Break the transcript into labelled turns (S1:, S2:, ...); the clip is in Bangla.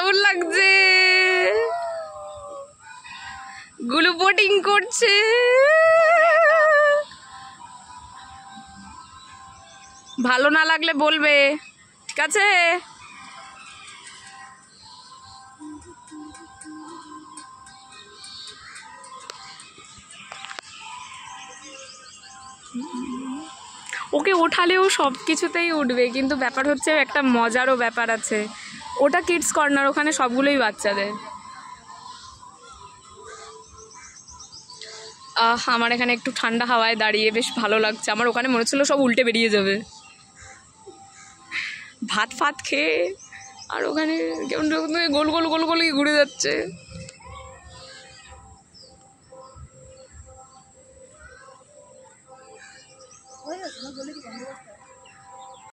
S1: কেমন লাগছে? গ্লুবোটিং করছে। ভালো না লাগলে বলবে, ঠিক আছে? ওকে ওঠালেও সব কিছুতেই উঠবে, কিন্তু ব্যাপার হচ্ছে একটা মজারও ব্যাপার আছে। ওটা কিডস কর্নার, ওখানে সবগুলোই বাচ্চাদের। আমার এখানে একটু ঠান্ডা হাওয়ায় দাঁড়িয়ে বেশ ভালো লাগছে। আমার ওখানে মনে হচ্ছিল সব উল্টে বেরিয়ে যাবে ভাত ফাত খেয়ে। আর ওখানে কেমন গোল গোল গোল গোল ঘুরে যাচ্ছে।